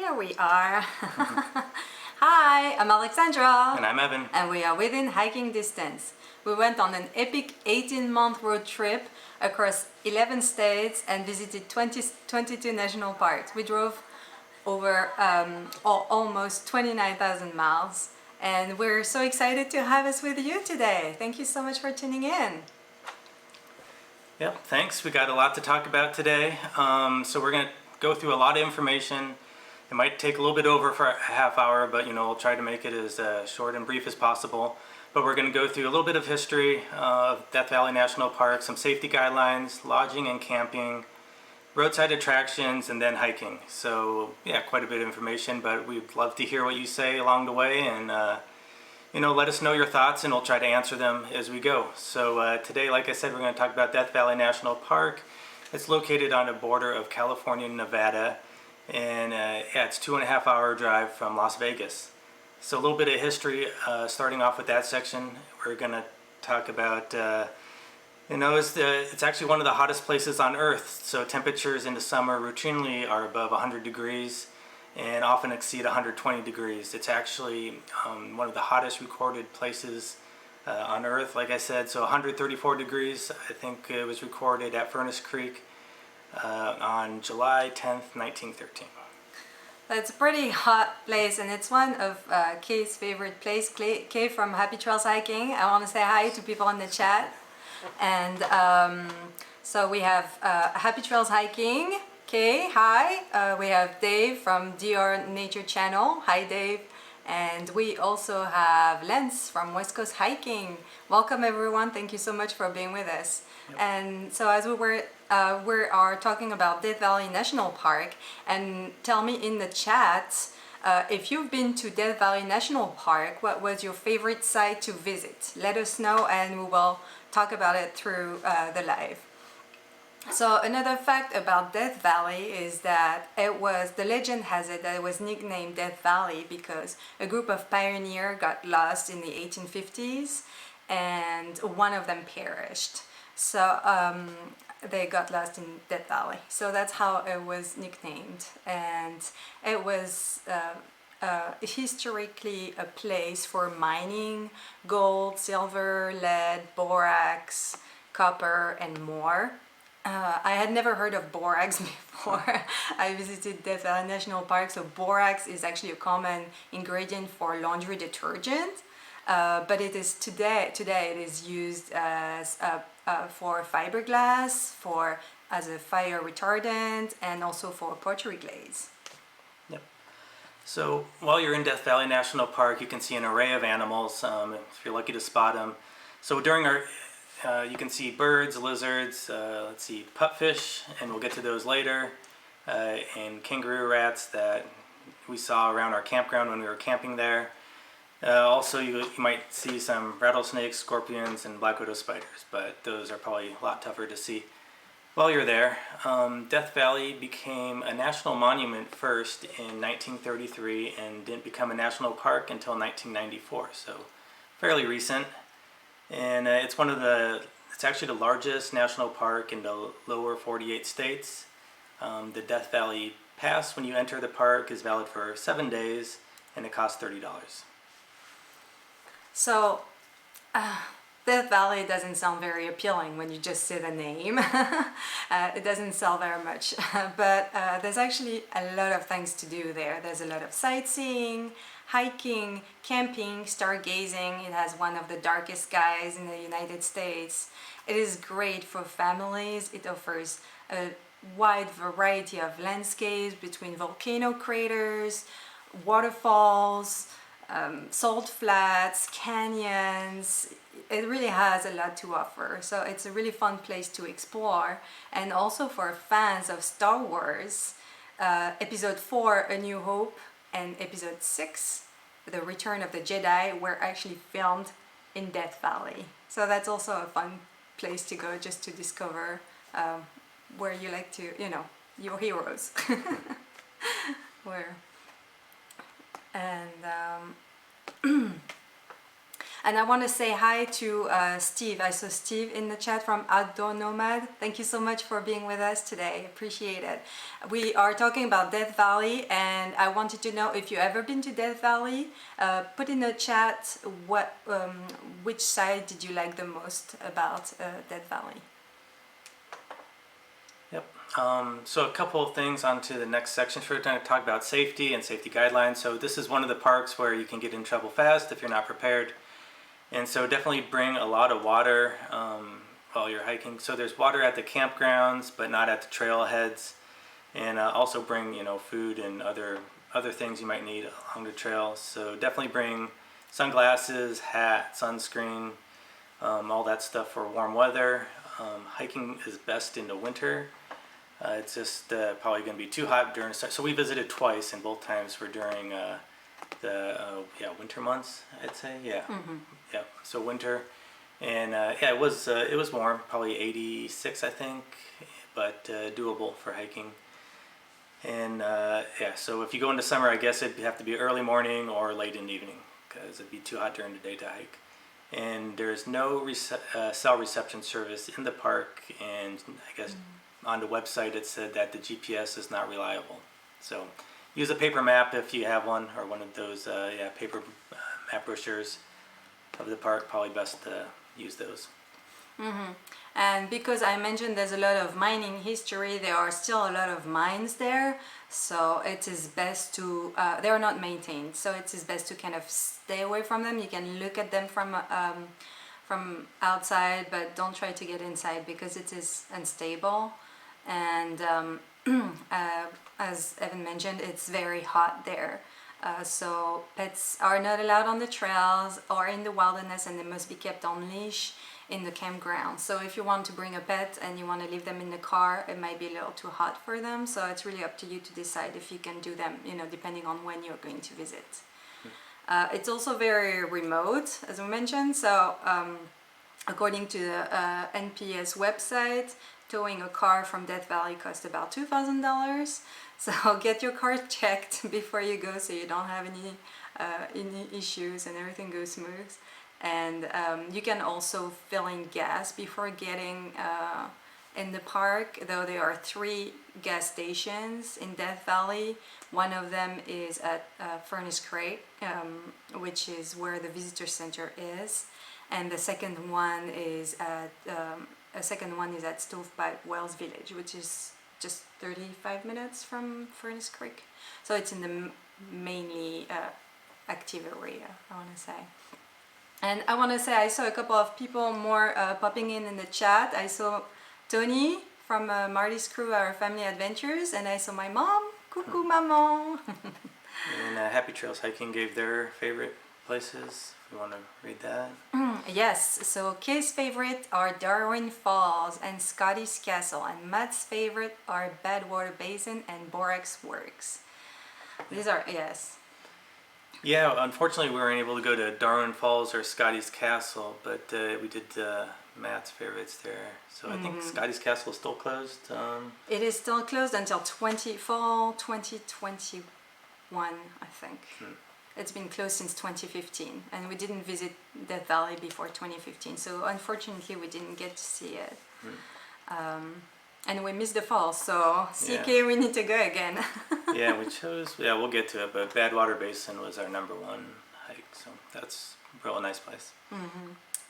Here we are. Hi, I'm Alexandra. And I'm Evan. And we are within hiking distance. We went on an epic 18-month road trip across 11 states and visited 22 national parks. We drove over almost 29,000 miles. And we're so excited to have us with you today. Thank you so much for tuning in. Yep, thanks. We got a lot to talk about today. So we're going to go through a lot of information. It might take a little bit over for a half hour, but we'll try to make it as short and brief as possible. But we're going to go through a little bit of history of Death Valley National Park, some safety guidelines, lodging and camping, roadside attractions, and then hiking. So yeah, quite a bit of information, but we'd love to hear what you say along the way, and let us know your thoughts, and we'll try to answer them as we go. So today, like I said, we're going to talk about Death Valley National Park. It's located on the border of California and Nevada, and it's 2.5 hour drive from Las Vegas. So a little bit of history, starting off with that section. We're going to talk about, it's actually one of the hottest places on Earth. So temperatures in the summer routinely are above 100 degrees and often exceed 120 degrees. It's actually one of the hottest recorded places on Earth, like I said. So 134 degrees, I think it was recorded at Furnace Creek on July 10th, 1913. It's a pretty hot place, and it's one of Kay's favorite place. Kay from Happy Trails Hiking. I want to say hi to people in the chat. And so we have Happy Trails Hiking. Kay, hi. We have Dave from DR Nature Channel. Hi, Dave. And we also have Lance from West Coast Hiking. Welcome, everyone. Thank you so much for being with us. Yep. And so as we are talking about Death Valley National Park, and tell me in the chat if you've been to Death Valley National Park, what was your favorite site to visit? Let us know, and we will talk about it through the live. So another fact about Death Valley is that the legend has it that it was nicknamed Death Valley because a group of pioneers got lost in the 1850s and one of them perished. So they got lost in Death Valley. So that's how it was nicknamed. And it was historically a place for mining gold, silver, lead, borax, copper, and more. I had never heard of borax before I visited Death Valley National Park. So borax is actually a common ingredient for laundry detergent, but it is today it is used as for fiberglass, as a fire retardant, and also for pottery glaze. Yep. So while you're in Death Valley National Park, you can see an array of animals if you're lucky to spot them. So during our you can see birds, lizards, let's see, pupfish, and we'll get to those later, and kangaroo rats that we saw around our campground when we were camping there. Also, you might see some rattlesnakes, scorpions, and black widow spiders, but those are probably a lot tougher to see while you're there. Death Valley became a national monument first in 1933 and didn't become a national park until 1994, so fairly recent. And it's actually the largest national park in the lower 48 states. The Death Valley Pass, when you enter the park, is valid for 7 days, and it costs $30. So, Death Valley doesn't sound very appealing when you just say the name. It doesn't sell very much, but there's actually a lot of things to do there. There's a lot of sightseeing, hiking, camping, stargazing. It has one of the darkest skies in the United States. It is great for families. It offers a wide variety of landscapes between volcano craters, waterfalls, salt flats, canyons. It really has a lot to offer. So it's a really fun place to explore. And also for fans of Star Wars, Episode 4, A New Hope, and Episode 6, The Return of the Jedi, were actually filmed in Death Valley. So that's also a fun place to go just to discover where you like to, your heroes. And I want to say hi to Steve. I saw Steve in the chat from Outdoor Nomad. Thank you so much for being with us today. Appreciate it. We are talking about Death Valley, and I wanted to know if you've ever been to Death Valley. Put in the chat which side did you like the most about Death Valley. Yep. So a couple of things onto the next section. We're going to talk about safety and safety guidelines. So this is one of the parks where you can get in trouble fast if you're not prepared. And so definitely bring a lot of water while you're hiking. So there's water at the campgrounds, but not at the trailheads. And also bring, food and other things you might need along the trail. So definitely bring sunglasses, hat, sunscreen, all that stuff for warm weather. Hiking is best in the winter. It's just probably going to be too hot during. So we visited twice, and both times were during the winter months. I'd say, yeah, yeah. So winter, and it was warm, probably 86, I think, but doable for hiking. And so if you go into summer, I guess it'd have to be early morning or late in the evening because it'd be too hot during the day to hike. And there's no cell reception service in the park, and I guess on the website it said that the GPS is not reliable. So use a paper map if you have one, or one of those paper map brochures of the park. Probably best to use those. And because I mentioned there's a lot of mining history, there are still a lot of mines there, so it is best to they are not maintained, so it is best to kind of stay away from them. You can look at them from outside, but don't try to get inside because it is unstable. And as Evan mentioned, it's very hot there, so pets are not allowed on the trails or in the wilderness, and they must be kept on leash in the campground. So if you want to bring a pet and you want to leave them in the car, it might be a little too hot for them. So it's really up to you to decide if you can do them, depending on when you're going to visit. It's also very remote, as we mentioned. So according to the NPS website, towing a car from Death Valley costs about $2,000. So get your car checked before you go, so you don't have any issues and everything goes smooth. And you can also fill in gas before getting in the park, though there are 3 gas stations in Death Valley. One of them is at Furnace Creek, which is where the visitor center is, and the second one is at Stovepipe Wells Village, which is just 35 minutes from Furnace Creek. So it's in the mainly active area, I want to say. And I want to say I saw a couple of people more popping in the chat. I saw Tony from Marty's Crew, Our Family Adventures, and I saw my mom. Coucou, maman. And Happy Trails Hiking gave their favorite places. If you want to read that. Yes, so Kay's favorite are Darwin Falls and Scotty's Castle, and Matt's favorite are Badwater Basin and Borax Works. These are, yes. Yeah, unfortunately we weren't able to go to Darwin Falls or Scotty's Castle, but we did Matt's favorites there. So I think Scotty's Castle is still closed. It is still closed until fall 2021, I think. It's been closed since 2015, and we didn't visit Death Valley before 2015, so unfortunately we didn't get to see it. And we missed the falls, so CK, we need to go again. We'll get to it, but Badwater Basin was our #1 hike, so that's a real nice place.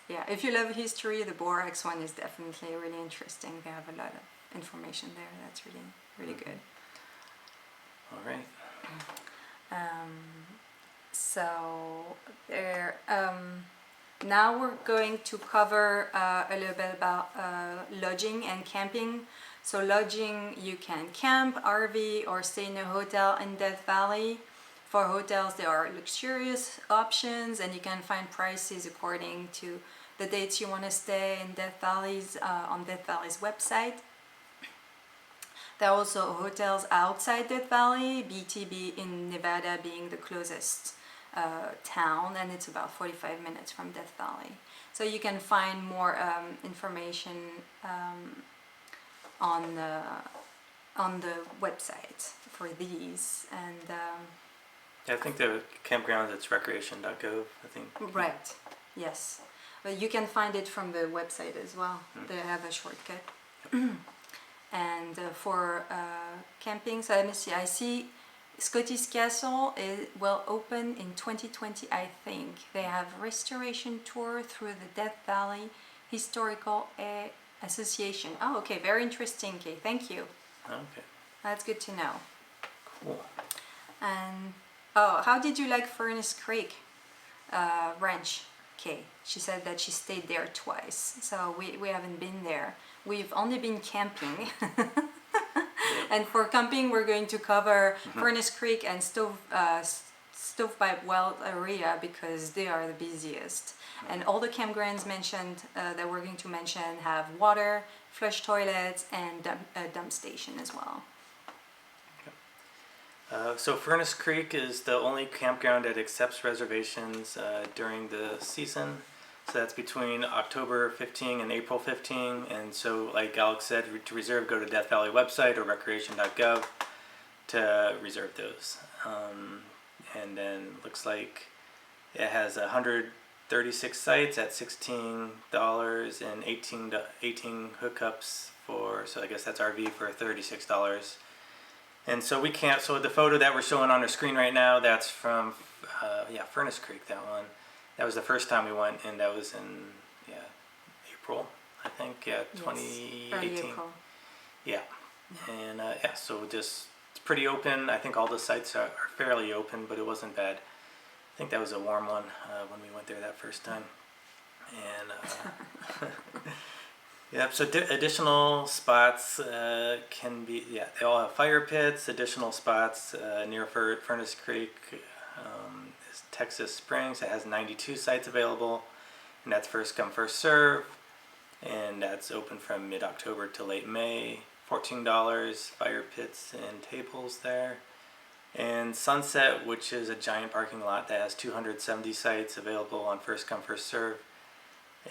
Yeah, if you love history, the Borax one is definitely really interesting. They have a lot of information there. That's really, really good. All right. So there. Now we're going to cover a little bit about lodging and camping. So lodging, you can camp, RV, or stay in a hotel in Death Valley. For hotels, there are luxurious options, and you can find prices according to the dates you want to stay in Death Valley's on Death Valley's website. There are also hotels outside Death Valley, BTB in Nevada being the closest town, and it's about 45 minutes from Death Valley. So you can find more information on the website for these. And I think the campgrounds, it's recreation.gov, I think. Right. Yes, but you can find it from the website as well. They have a shortcut. And for camping, so let me see. I see Scotty's Castle will open in 2020, I think. They have restoration tour through the Death Valley Historical Association. Oh, okay, very interesting, Kay. Thank you. Okay. That's good to know. Cool. And oh, how did you like Furnace Creek Ranch, Kay? She said that she stayed there twice, so we haven't been there. We've only been camping. And for camping, we're going to cover Furnace Creek and Stovepipe Well area because they are the busiest. And all the campgrounds mentioned that we're going to mention have water, flush toilets, and a dump station as well. So Furnace Creek is the only campground that accepts reservations during the season. So that's between October 15 and April 15. And so like Alex said, to reserve, go to Death Valley website or recreation.gov to reserve those. And then looks like it has 136 sites at $16 and 18 hookups for, so I guess that's RV for $36. And so we can't, so the photo that we're showing on the screen right now, that's from, Furnace Creek, that one. That was the first time we went, and that was in, April, I think, 2018. Early April. Yeah, and so just, it's pretty open. I think all the sites are fairly open, but it wasn't bad. I think that was a warm one when we went there that first time. And yep, so additional spots can be, they all have fire pits. Additional spots near Furnace Creek is Texas Springs. It has 92 sites available, and that's first come, first serve. And that's open from mid-October to late May. $14, fire pits and tables there. And Sunset, which is a giant parking lot that has 270 sites available on first come, first serve.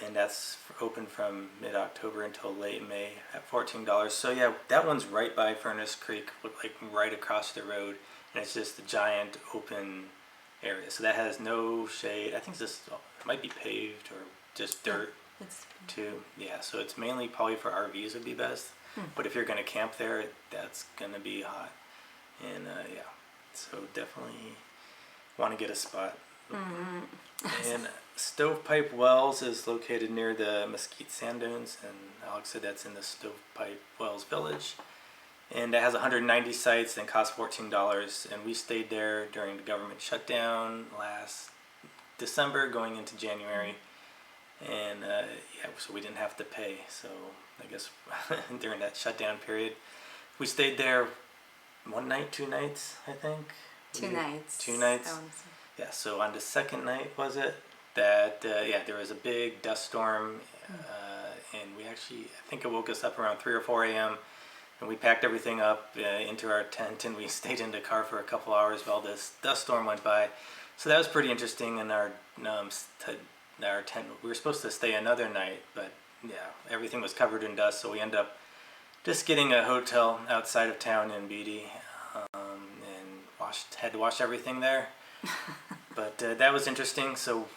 And that's open from mid-October until late May at $14. So yeah, that one's right by Furnace Creek, like right across the road, and it's just a giant open area. So that has no shade. I think this might be paved or just dirt too. Yeah, so it's mainly probably for RVs would be best. But if you're going to camp there, that's going to be hot. And so definitely want to get a spot. And Stovepipe Wells is located near the Mesquite Sand Dunes, and Alex said that's in the Stovepipe Wells Village. And it has 190 sites and costs $14. And we stayed there during the government shutdown last December going into January. And so we didn't have to pay. So I guess during that shutdown period, we stayed there 1 night, 2 nights, I think. 2 nights. 2 nights. Yeah, so on the second night, was it, that, there was a big dust storm, and we actually, I think it woke us up around 3 or 4 a.m., and we packed everything up into our tent, and we stayed in the car for a couple hours while this dust storm went by. So that was pretty interesting, and our tent, we were supposed to stay another night, but everything was covered in dust, so we ended up just getting a hotel outside of town in Beatty, and had to wash everything there. But that was interesting. So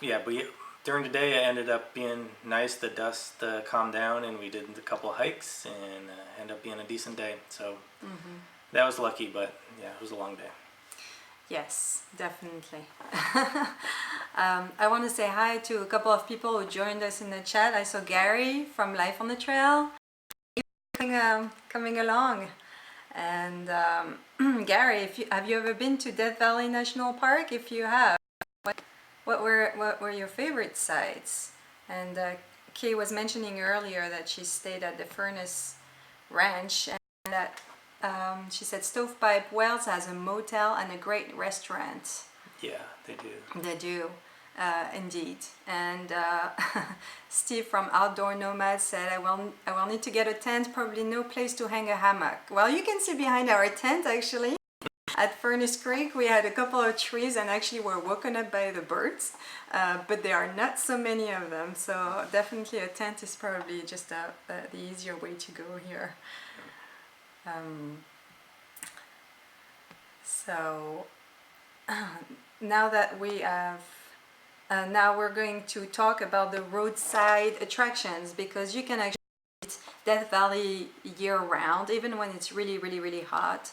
during the day it ended up being nice. The dust calmed down, and we did a couple hikes, and ended up being a decent day. So that was lucky, but it was a long day. Yes, definitely. I want to say hi to a couple of people who joined us in the chat. I saw Gary from Life on the Trail coming along. And Gary, have you ever been to Death Valley National Park? If you have, what were your favorite sites? And Kay was mentioning earlier that she stayed at the Furnace Ranch, and that she said Stovepipe Wells has a motel and a great restaurant. Yeah, they do. They do, indeed. And Steve from Outdoor Nomad said, I will need to get a tent, probably no place to hang a hammock. Well, you can see behind our tent, actually. At Furnace Creek, we had a couple of trees and actually were woken up by the birds, but there are not so many of them. So definitely a tent is probably just the easier way to go here. So now that we have Now we're going to talk about the roadside attractions, because you can actually visit Death Valley year round, even when it's really, really, really hot.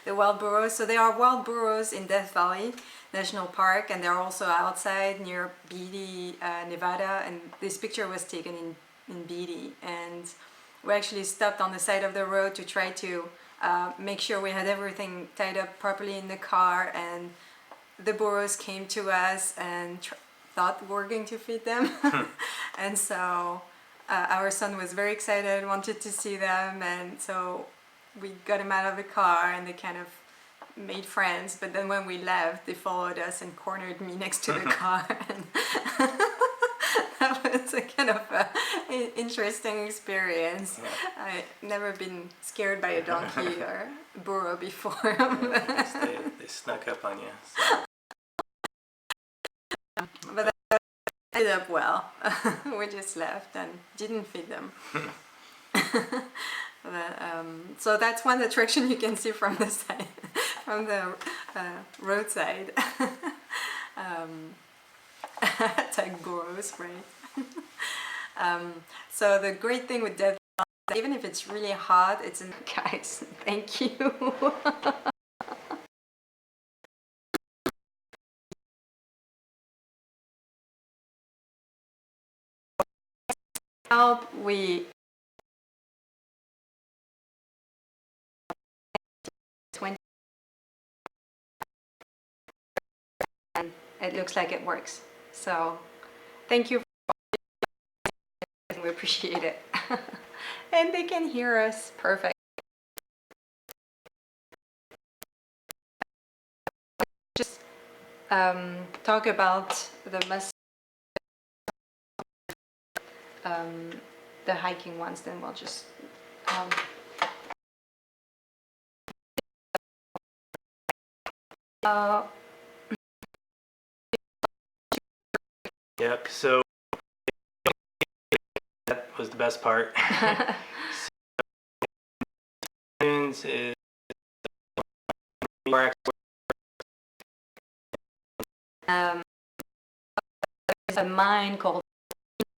The wild burrows. So there are wild burrows in Death Valley National Park, and they're also outside near Beatty, Nevada. And this picture was taken in Beatty, and we actually stopped on the side of the road to try to make sure we had everything tied up properly in the car. And the burrows came to us and thought we were going to feed them. And so our son was very excited, wanted to see them, and so we got him out of the car and they kind of made friends. But then when we left, they followed us and cornered me next to the car. And that was a kind of interesting experience. Yeah. I've never been scared by a donkey or burro before. They snuck up on you. So. But that ended up well. We just left and didn't feed them. But, so that's one attraction you can see from the side, from the roadside. It's like Burrows, right? So the great thing with Death Valley, even if it's really hot, it's in... Guys, thank you. Help, we 20, and it looks like it works. So thank you. We appreciate it. And they can hear us perfect. Just talk about the hiking ones, then we'll just Yep, so that was the best part. Is there's a mine called,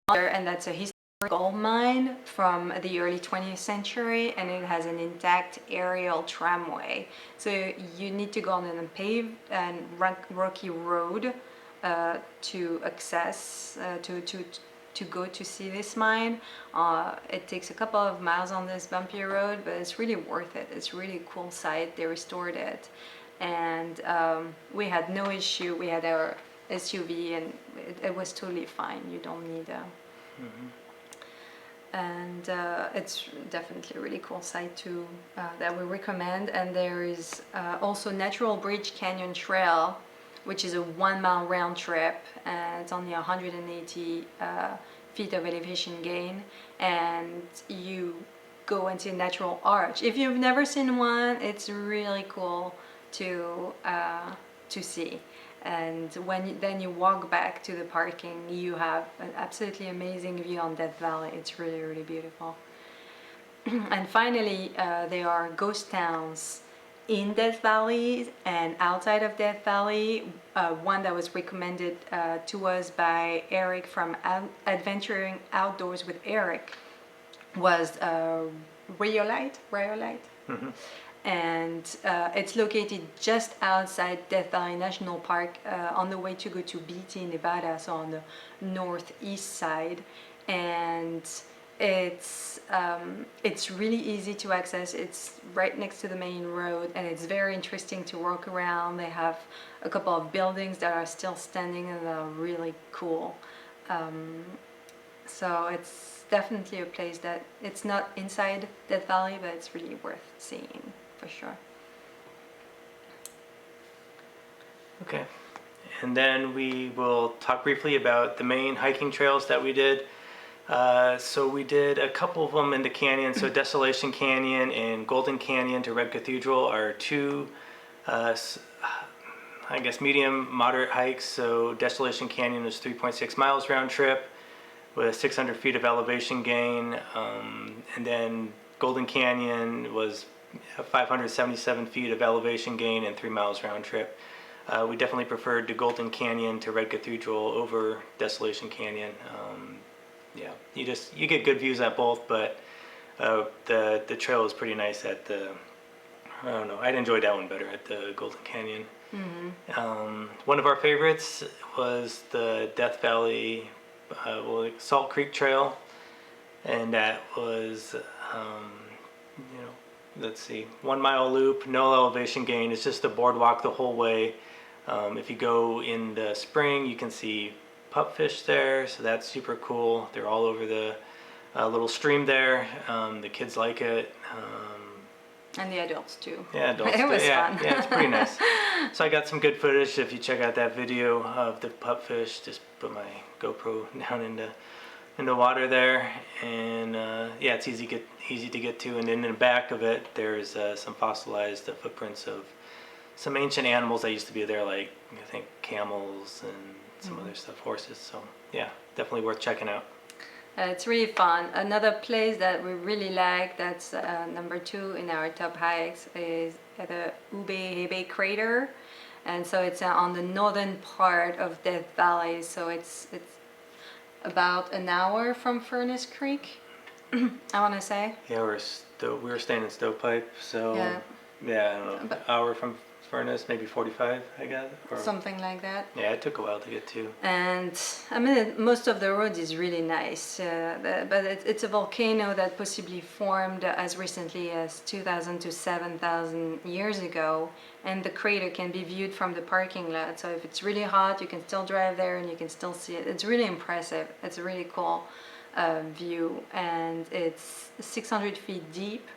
and that's a historic gold mine from the early 20th century, and it has an intact aerial tramway. So you need to go on a paved and rocky road to access, to go to see this mine. It takes a couple of miles on this bumpy road, but it's really worth it. It's really a cool site. They restored it, and we had no issue. We had our SUV, and it was totally fine. You don't need a... And it's definitely a really cool site too, that we recommend. And there is also Natural Bridge Canyon Trail, which is a 1 mile round trip, and it's only 180 feet of elevation gain, and you go into a natural arch. If you've never seen one, it's really cool to see. And then you walk back to the parking, you have an absolutely amazing view on Death Valley. It's really, really beautiful. And finally, there are ghost towns in Death Valley and outside of Death Valley. One that was recommended to us by Eric from Adventuring Outdoors with Eric was Rhyolite. Mm-hmm. And it's located just outside Death Valley National Park, on the way to go to Beatty, Nevada, so on the northeast side. And it's really easy to access. It's right next to the main road, and it's very interesting to walk around. They have a couple of buildings that are still standing and are really cool. So it's definitely a place that it's not inside Death Valley, but it's really worth seeing for sure. Okay, and then we will talk briefly about the main hiking trails that we did. So we did a couple of them in the canyon. So Desolation Canyon and Golden Canyon to Red Cathedral are two, I guess, medium, moderate hikes. So Desolation Canyon was 3.6 miles round trip with 600 feet of elevation gain. And then Golden Canyon was 577 feet of elevation gain and 3 miles round trip. We definitely preferred the Golden Canyon to Red Cathedral over Desolation Canyon. Yeah, you get good views at both, but the trail is pretty nice at the, I don't know, I'd enjoyed that one better at the Golden Canyon. One of our favorites was the Death Valley Salt Creek Trail, and that was, let's see, 1 mile loop, no elevation gain. It's just a boardwalk the whole way. If you go in the spring, you can see pupfish there, so that's super cool. They're all over the little stream there. The kids like it. And the adults too. Yeah, adults It too. was Yeah, fun. yeah, it's pretty nice. So I got some good footage. If you check out that video of the pupfish, just put my GoPro down in the water there, and yeah, it's easy to get to. And then in the back of it, there's some fossilized footprints of some ancient animals that used to be there, like I think camels and some other stuff, horses. So yeah, definitely worth checking out. It's really fun. Another place that we really like, that's number 2 in our top hikes, is the Ube crater, and so it's on the northern part of Death Valley. So it's about an hour from Furnace Creek, I want to say. Yeah, we were staying in Stovepipe, so yeah, I don't know, hour from Furnace, maybe 45, I guess, or something like that. Yeah, it took a while to get to. And I mean, most of the road is really nice, but it's a volcano that possibly formed as recently as 2,000 to 7,000 years ago, and the crater can be viewed from the parking lot. So if it's really hot, you can still drive there and you can still see it. It's really impressive. It's a really cool view, and it's 600 feet deep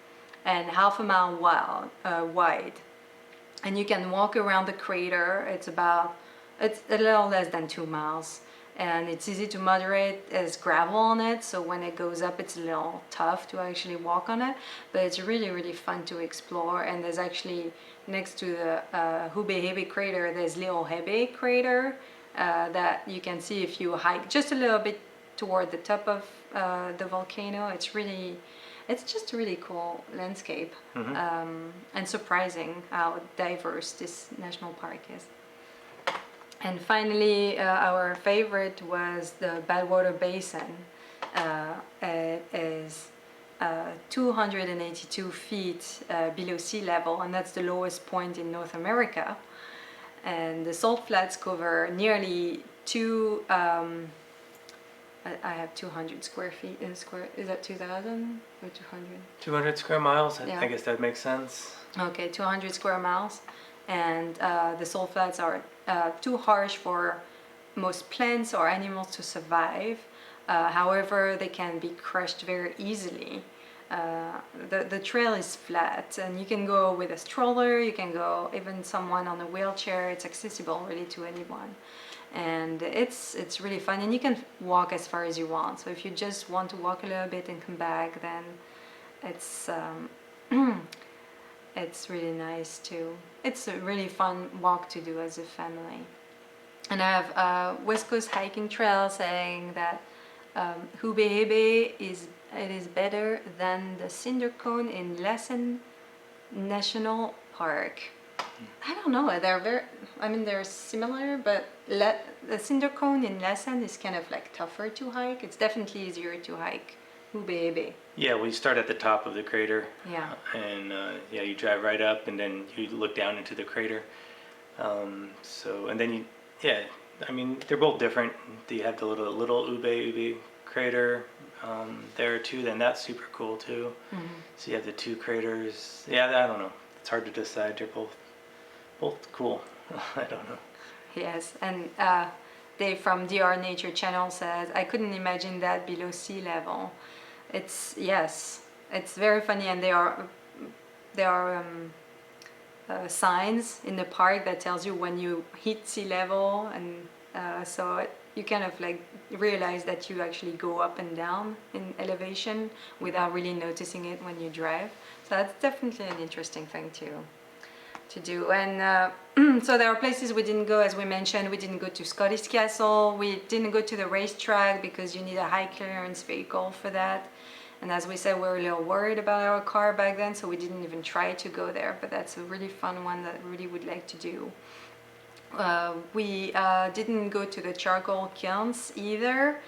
and half a mile wide. And you can walk around the crater. It's a little less than 2 miles, and it's easy to moderate. There's gravel on it, so when it goes up, it's a little tough to actually walk on it, but it's really, really fun to explore. And there's actually, next to the Hubehebe crater, there's Little Hebe crater that you can see if you hike just a little bit toward the top of the volcano. It's just a really cool landscape, and surprising how diverse this national park is. And finally, our favorite was the Badwater Basin. It is 282 feet below sea level, and that's the lowest point in North America. And the salt flats cover nearly I have 200 square feet in square. Is that 2,000 or 200? 200 square miles. Yeah. I guess that makes sense. Okay, 200 square miles, and the salt flats are too harsh for most plants or animals to survive. However, they can be crushed very easily. The trail is flat, and you can go with a stroller. You can go even someone on a wheelchair. It's accessible really to anyone. And it's really fun, and you can walk as far as you want. So if you just want to walk a little bit and come back, then it's it's really nice too. It's a really fun walk to do as a family. And I have a West Coast hiking trail saying that Hubehebe is better than the cinder cone in Lassen National Park. I don't know. They're similar, but the cinder cone in Lassen is kind of like tougher to hike. It's definitely easier to hike Hubehebe. Yeah, we start at the top of the crater. Yeah. And yeah, you drive right up, and then you look down into the crater. And then they're both different. You have the little Ube crater there too. Then that's super cool too. So you have the two craters. Yeah, I don't know. It's hard to decide. They're both cool. I don't know. Yes, and Dave from DR Nature Channel says, I couldn't imagine that below sea level. It's very funny, and there are signs in the park that tells you when you hit sea level, and so you kind of like realize that you actually go up and down in elevation without really noticing it when you drive. So that's definitely an interesting thing to do. And so there are places we didn't go, as we mentioned. We didn't go to Scottish Castle. We didn't go to the racetrack because you need a high clearance vehicle for that. And as we said, we were a little worried about our car back then, so we didn't even try to go there, but that's a really fun one that we really would like to do. We didn't go to the charcoal kilns either.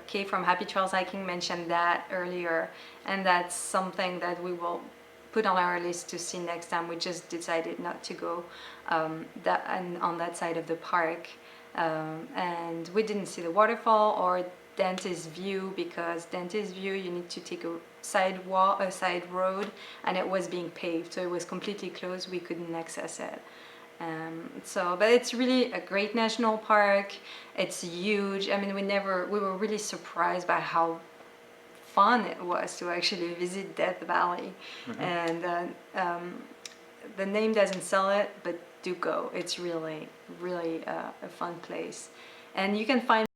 Kay from Happy Trails Hiking mentioned that earlier, and that's something that we will put on our list to see next time. We just decided not to go on that side of the park, and we didn't see the waterfall or Dentist View, because Dentist View you need to take a side road, and it was being paved, so it was completely closed. We couldn't access it. But it's really a great national park. It's huge. I mean, we were really surprised by how fun it was to actually visit Death Valley. And the name doesn't sell it, but do go. It's really, really a fun place. And you can find